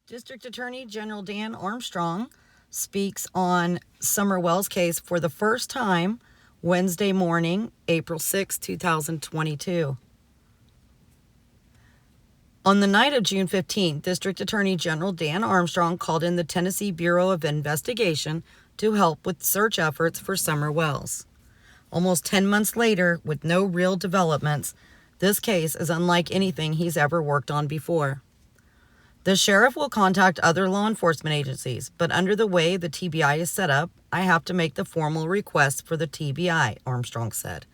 District Attorney General Dan Armstrong speaks on Summer Wells case for the first time Wednesday morning, April 6, 2022. On the night of June 15th, District Attorney General Dan Armstrong called in the Tennessee Bureau of Investigation to help with search efforts for Summer Wells. Almost 10 months later, with no real developments, this case is unlike anything he's ever worked on before. The sheriff will contact other law enforcement agencies, but under the way the TBI is set up, I have to make the formal request for the TBI, Armstrong said.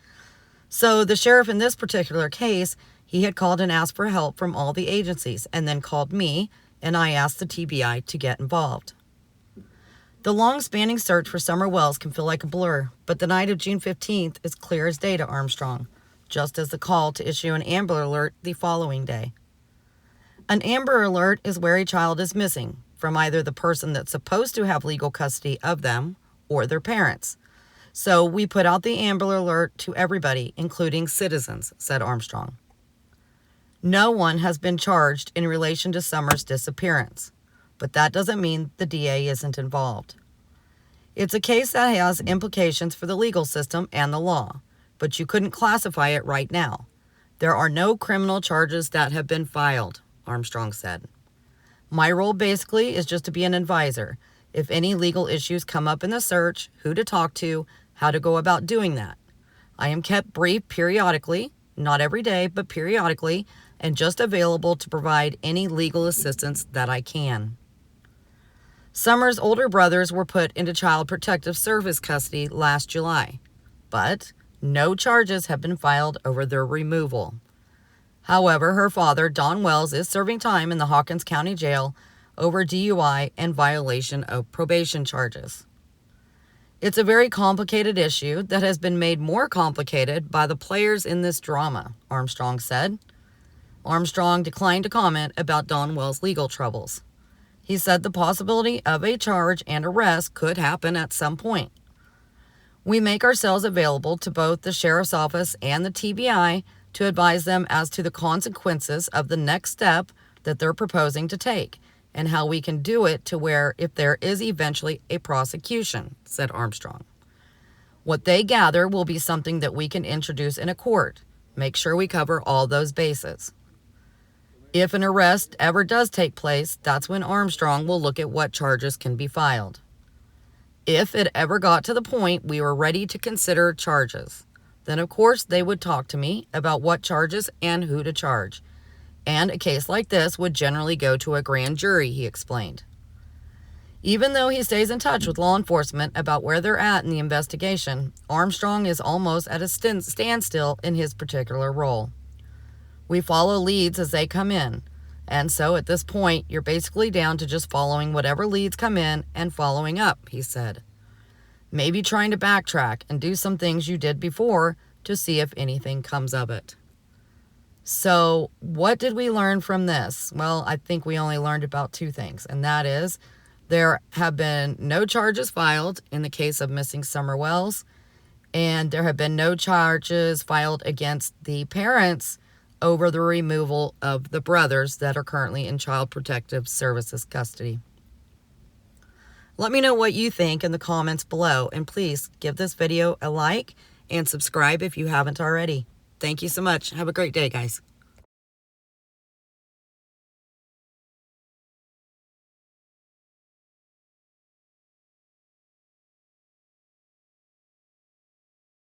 So the sheriff in this particular case, he had called and asked for help from all the agencies and then called me, and I asked the TBI to get involved. The long-spanning search for Summer Wells can feel like a blur, but the night of June 15th is clear as day to Armstrong, just as the call to issue an Amber Alert the following day. An Amber Alert is where a child is missing from either the person that's supposed to have legal custody of them or their parents. So we put out the Amber Alert to everybody, including citizens, said Armstrong. No one has been charged in relation to Summer's disappearance, but that doesn't mean the DA isn't involved. It's a case that has implications for the legal system and the law, but you couldn't classify it right now. There are no criminal charges that have been filed, Armstrong said. My role basically is just to be an advisor. If any legal issues come up in the search, who to talk to, how to go about doing that. I am kept briefed periodically, not every day, but periodically, and just available to provide any legal assistance that I can. Summer's older brothers were put into Child Protective Service custody last July, but no charges have been filed over their removal. However, her father, Don Wells, is serving time in the Hawkins County Jail over DUI and violation of probation charges. It's a very complicated issue that has been made more complicated by the players in this drama, Armstrong said. Armstrong declined to comment about Don Wells' legal troubles. He said the possibility of a charge and arrest could happen at some point. We make ourselves available to both the sheriff's office and the TBI to advise them as to the consequences of the next step that they're proposing to take and how we can do it to where if there is eventually a prosecution, said Armstrong. What they gather will be something that we can introduce in a court. Make sure we cover all those bases. If an arrest ever does take place, that's when Armstrong will look at what charges can be filed. If it ever got to the point we were ready to consider charges, then of course they would talk to me about what charges and who to charge. And a case like this would generally go to a grand jury, he explained. Even though he stays in touch with law enforcement about where they're at in the investigation, Armstrong is almost at a standstill in his particular role. We follow leads as they come in, and so at this point, you're basically down to just following whatever leads come in and following up, he said. Maybe trying to backtrack and do some things you did before to see if anything comes of it. So what did we learn from this? Well, I think we only learned about two things, and that is there have been no charges filed in the case of missing Summer Wells, and there have been no charges filed against the parents over the removal of the brothers that are currently in Child Protective Services custody. Let me know what you think in the comments below, and please give this video a like and subscribe if you haven't already. Thank you so much. Have a great day, guys.